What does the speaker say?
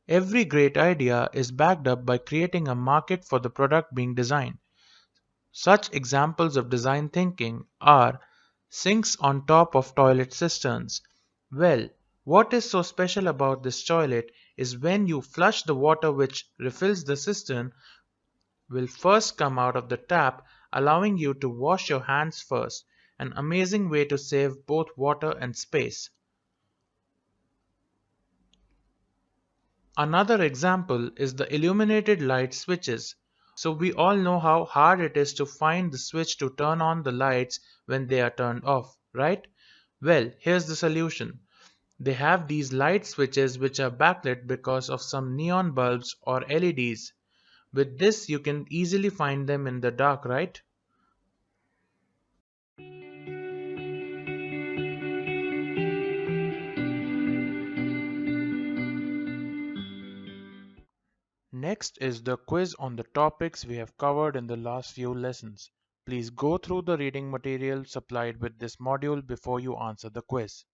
Every great idea is backed up by creating a market for the product being designed. Such examples of design thinking are sinks on top of toilet cisterns. Well, what is so special about this toilet is when you flush the water which refills the cistern will first come out of the tap, allowing you to wash your hands first, an amazing way to save both water and space. Another example is the illuminated light switches. So we all know how hard it is to find the switch to turn on the lights when they are turned off, right? Well, here's the solution. They have these light switches which are backlit because of some neon bulbs or LEDs. With this, you can easily find them in the dark, right? Next is the quiz on the topics we have covered in the last few lessons. Please go through the reading material supplied with this module before you answer the quiz.